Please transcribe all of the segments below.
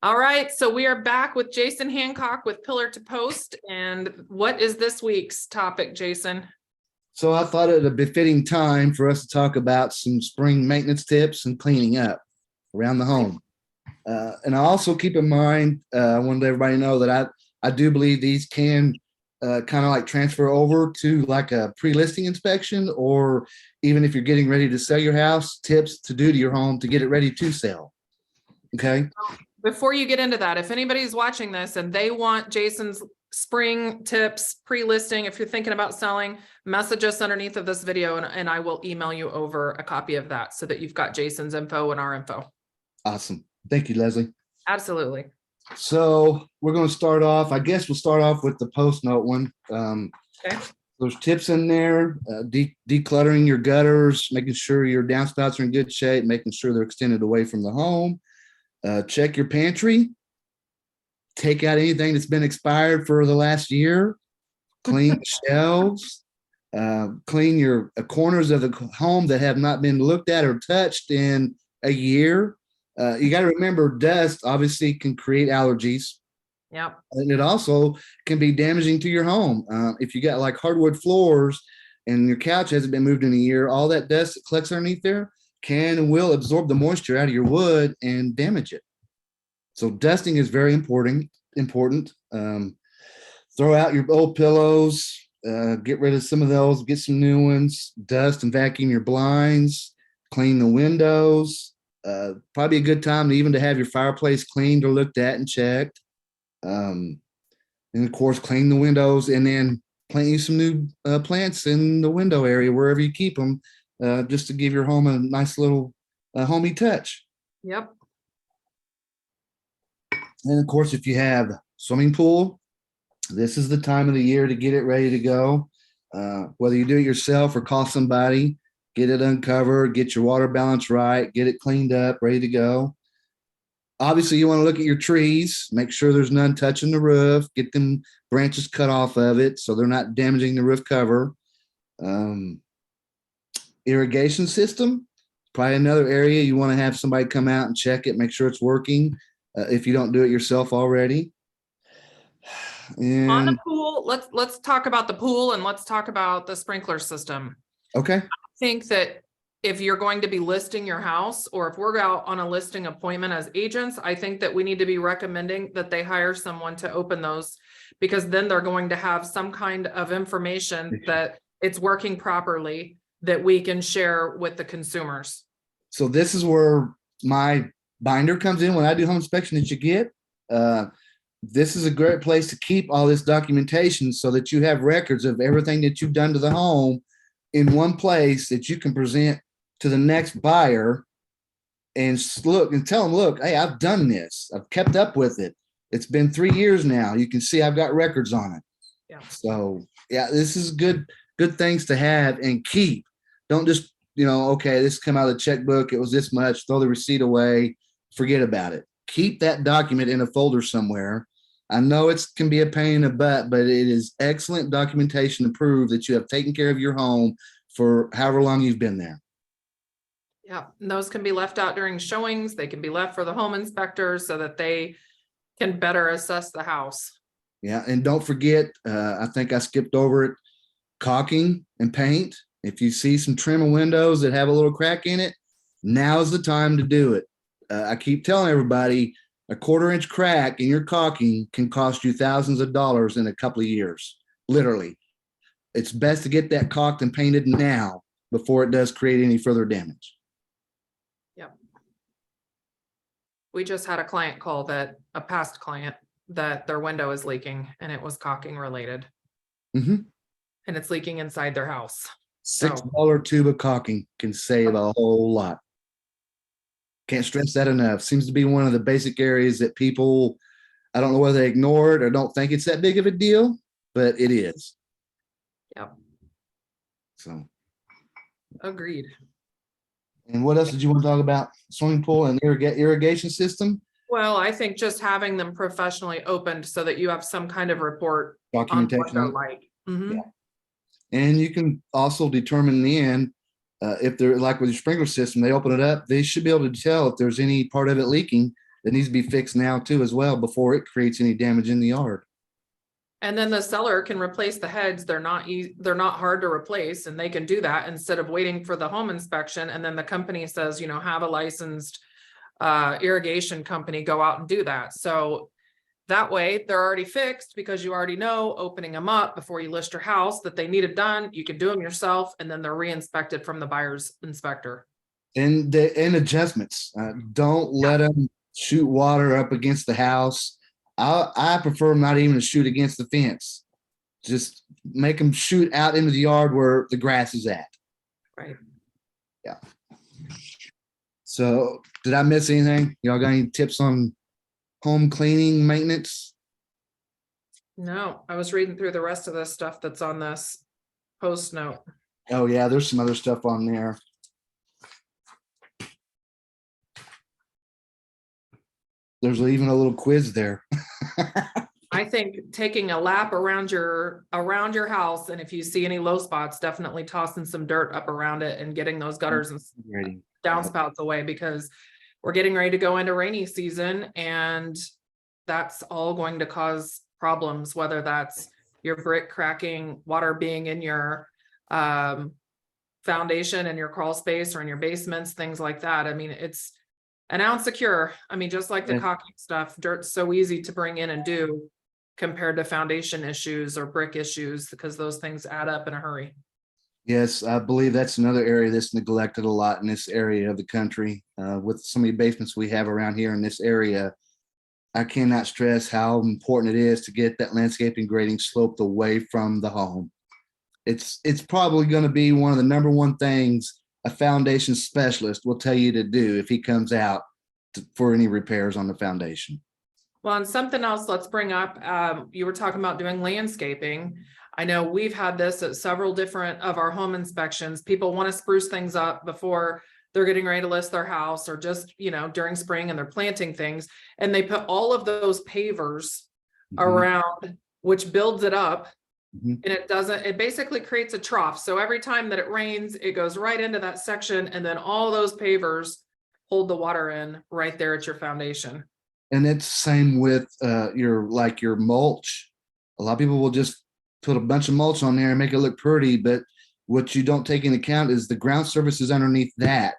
All right, so we are back with Jason Hancock with Pillar to Post. And what is this week's topic, Jason? So I thought it a befitting time for us to talk about some spring maintenance tips and cleaning up around the home. And I also keep in mind, I wanted everybody to know that I do believe these can kind of like transfer over to like a pre-listing inspection, or even if you're getting ready to sell your house, tips to do to your home to get it ready to sell. Okay. Before you get into that, if anybody's watching this and they want Jason's spring tips pre-listing, if you're thinking about selling, message us underneath of this video and I will email you over a copy of that so that you've got Jason's info and our info. Awesome. Thank you, Leslie. Absolutely. So we're going to start off, I guess we'll start off with the post note one. Okay. There's tips in there, decluttering your gutters, making sure your downspouts are in good shape, making sure they're extended away from the home. Check your pantry, take out anything that's been expired for the last year, clean shelves, clean your corners of the home that have not been looked at or touched in a year. You got to remember, dust obviously can create allergies. Yep. And it also can be damaging to your home. If you got like hardwood floors and your couch hasn't been moved in a year, all that dust that collects underneath there can and will absorb the moisture out of your wood and damage it. So dusting is very important. Throw out your old pillows, get rid of some of those, get some new ones, dust and vacuum your blinds, clean the windows. Probably a good time to have your fireplace cleaned or looked at and checked. And of course, clean the windows and then plant you some new plants in the window area, wherever you keep them, just to give your home a nice little homey touch. Yep. And of course, if you have a swimming pool, this is the time of the year to get it ready to go. Whether you do it yourself or call somebody, get it uncovered, get your water balance right, get it cleaned up, ready to go. Obviously, you want to look at your trees, make sure there's none touching the roof, get them branches cut off of it so they're not damaging the roof cover. Irrigation system, probably another area you want to have somebody come out and check it, make sure it's working if you don't do it yourself already. And on the pool, let's talk about the pool and let's talk about the sprinkler system. Okay. I think that if you're going to be listing your house, or if we're out on a listing appointment as agents, I think that we need to be recommending that they hire someone to open those, because then they're going to have some kind of information that it's working properly that we can share with the consumers. So this is where my binder comes in when I do home inspection that you get. This is a great place to keep all this documentation so that you have records of everything that you've done to the home in one place that you can present to the next buyer and look and tell them, look, hey, I've done this. I've kept up with it. It's been 3 years now. You can see I've got records on it. Yeah. So yeah, this is good things to have and keep. Don't just, okay, this come out of the checkbook. It was this much, throw the receipt away, forget about it. Keep that document in a folder somewhere. I know it can be a pain in the butt, but it is excellent documentation to prove that you have taken care of your home for however long you've been there. Yeah, and those can be left out during showings. They can be left for the home inspectors so that they can better assess the house. Yeah, and don't forget, I think I skipped over it, caulking and paint. If you see some trim of windows that have a little crack in it, now's the time to do it. I keep telling everybody, a 1/4-inch crack in your caulking can cost you thousands of dollars in a couple of years, literally. It's best to get that caulked and painted now before it does create any further damage. Yep. We just had a client call a past client, that their window is leaking and it was caulking related. Mm-hmm. And it's leaking inside their house. $6 tube of caulking can save a whole lot. Can't stress that enough. Seems to be one of the basic areas that people, I don't know whether they ignore it or don't think it's that big of a deal, but it is. Yep. So. Agreed. And what else did you want to talk about? Swimming pool and irrigation system? Well, I think just having them professionally opened so that you have some kind of report documentation on what they're like. Mm-hmm. Yeah. And you can also determine in the end, if they're like with your sprinkler system, they open it up, they should be able to tell if there's any part of it leaking that needs to be fixed now too as well before it creates any damage in the yard. And then the seller can replace the heads. They're not hard to replace, and they can do that instead of waiting for the home inspection. And then the company says, you know, have a licensed irrigation company go out and do that. So that way they're already fixed because you already know opening them up before you list your house that they needed done. You can do them yourself, and then they're re-inspected from the buyer's inspector. And adjustments. Don't let them shoot water up against the house. I prefer not even to shoot against the fence. Just make them shoot out into the yard where the grass is at. Right. Yeah. So did I miss anything? Y'all got any tips on home cleaning maintenance? No, I was reading through the rest of the stuff that's on this post note. Oh yeah, there's some other stuff on there. There's even a little quiz there. I think taking a lap around your house, and if you see any low spots, definitely tossing some dirt up around it and getting those gutters and downspouts away, because we're getting ready to go into rainy season, and that's all going to cause problems, whether that's your brick cracking, water being in your foundation and your crawl space or in your basements, things like that. I mean, it's an ounce secure. I mean, just like the caulking stuff, dirt's so easy to bring in and do compared to foundation issues or brick issues, because those things add up in a hurry. Yes, I believe that's another area that's neglected a lot in this area of the country. With so many basements we have around here in this area, I cannot stress how important it is to get that landscaping grading sloped away from the home. It's probably going to be one of the number one things a foundation specialist will tell you to do if he comes out for any repairs on the foundation. Well, and something else let's bring up, you were talking about doing landscaping. I know we've had this at several different of our home inspections. People want to spruce things up before they're getting ready to list their house, or just, you know, during spring and they're planting things, and they put all of those pavers around, which builds it up. And it basically creates a trough. So every time that it rains, it goes right into that section, and then all those pavers hold the water in right there at your foundation. And it's the same with your mulch. A lot of people will just put a bunch of mulch on there and make it look pretty, but what you don't take into account is the ground surface is underneath that.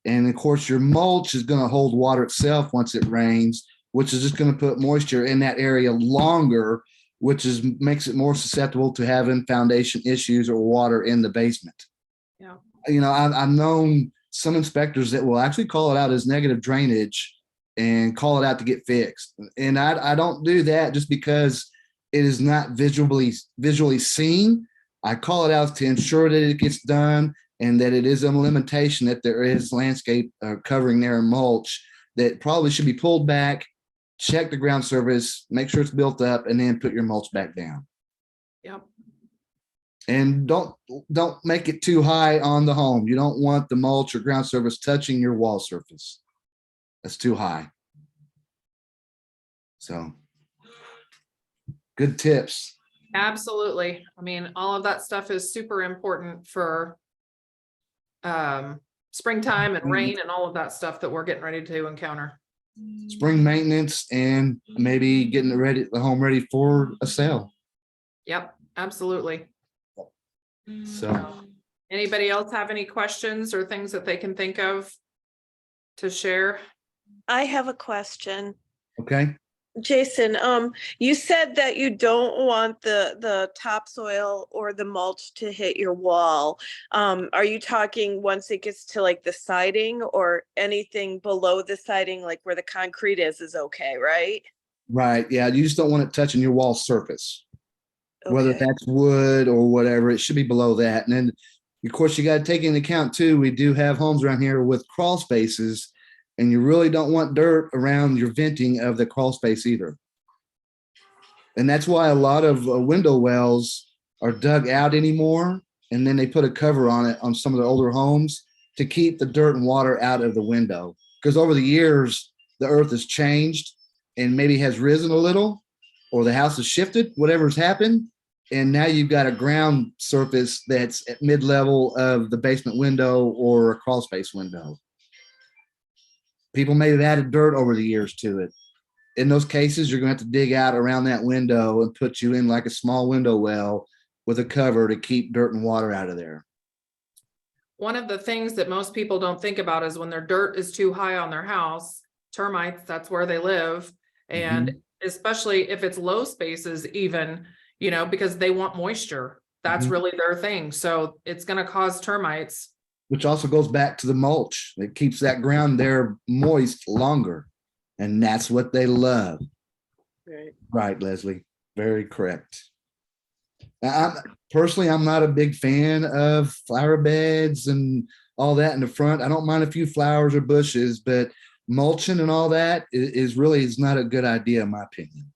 And of course, your mulch is going to hold water itself once it rains, which is just going to put moisture in that area longer, which makes it more susceptible to having foundation issues or water in the basement. Yeah. You know, I've known some inspectors that will actually call it out as negative drainage and call it out to get fixed. And I don't do that just because it is not visually seen. I call it out to ensure that it gets done, and that it is a limitation that there is landscape covering there and mulch that probably should be pulled back. Check the ground surface, make sure it's built up, and then put your mulch back down. Yep. And don't make it too high on the home. You don't want the mulch or ground surface touching your wall surface. That's too high. So good tips. Absolutely. I mean, all of that stuff is super important for springtime and rain and all of that stuff that we're getting ready to encounter. Spring maintenance, and maybe getting the home ready for a sale. Yep, absolutely. So anybody else have any questions or things that they can think of to share? I have a question. Okay. Jason, you said that you don't want the topsoil or the mulch to hit your wall. Are you talking once it gets to like the siding, or anything below the siding, like where the concrete is okay, right? Right. Yeah. You just don't want it touching your wall surface, whether Okay. that's wood or whatever. It should be below that. And then, of course, you got to take into account too, we do have homes around here with crawl spaces, and you really don't want dirt around your venting of the crawl space either. And that's why a lot of window wells are dug out anymore, and then they put a cover on it on some of the older homes to keep the dirt and water out of the window. Because over the years, the earth has changed and maybe has risen a little, or the house has shifted, whatever's happened. And now you've got a ground surface that's at mid-level of the basement window or a crawl space window. People may have added dirt over the years to it. In those cases, you're gonna have to dig out around that window and put you in like a small window well with a cover to keep dirt and water out of there. One of the things that most people don't think about is when their dirt is too high on their house, termites, that's where they live. And especially if it's low spaces even, because they want moisture. That's Mhm. really their thing. So it's gonna cause termites. Which also goes back to the mulch. It keeps that ground there moist longer. And that's what they love. Right. Right, Leslie. Very correct. Now, I'm not a big fan of flower beds and all that in the front. I don't mind a few flowers or bushes, but mulching and all that is not a good idea, in my opinion.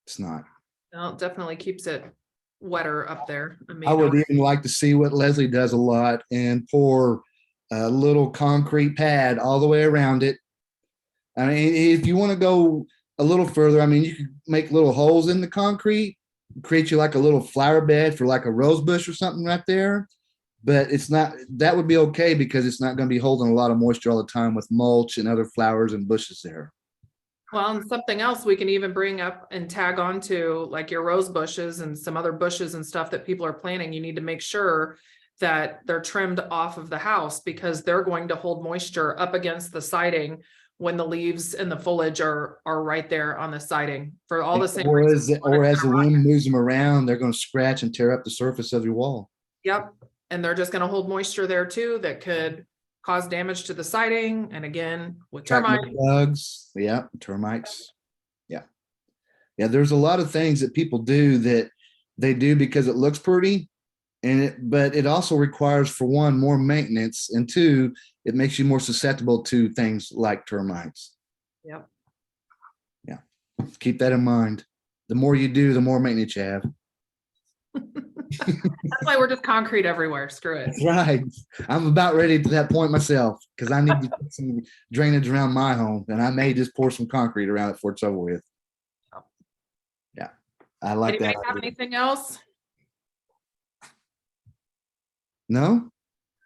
It's not. Well, it definitely keeps it wetter up there. I would even like to see what Leslie does a lot and pour a little concrete pad all the way around it. I mean, if you want to go a little further, I mean, you could make little holes in the concrete, create you like a little flower bed for like a rose bush or something right there. But that would be okay because it's not going to be holding a lot of moisture all the time with mulch and other flowers and bushes there. Well, and something else we can even bring up and tag on to, like your rose bushes and some other bushes and stuff that people are planting. You need to make sure that they're trimmed off of the house because they're going to hold moisture up against the siding when the leaves and the foliage are right there on the siding for all the same Or reasons. as the wind moves them around, they're going to scratch and tear up the surface of your wall. Yep. And they're just going to hold moisture there too that could cause damage to the siding. And again, with termites. Bugs. Yeah. Termites. Yeah. Yeah. There's a lot of things that people do that they do because it looks pretty. But it also requires, for one, more maintenance, and two, it makes you more susceptible to things like termites. Yep. Yeah. Keep that in mind. The more you do, the more maintenance you have. That's why we're just concrete everywhere. Screw it. That's right. I'm about ready to that point myself because I need to put some drainage around my home, and I may just pour some concrete around it before it's over with. Yeah. I like Anybody that. have anything else? No?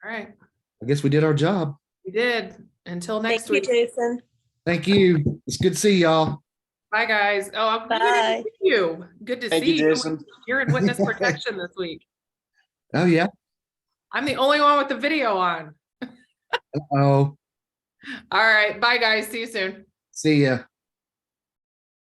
All right. I guess we did our job. We did. Until next Thank you, week. Jason. Thank you. It's good to see y'all. Bye, guys. Oh, we didn't Bye. see you. Good to Thank see you, you. Jason. You're in witness protection this week. Oh, yeah. I'm the only one with the video on. Oh, All right. Bye, guys. See you soon. see ya.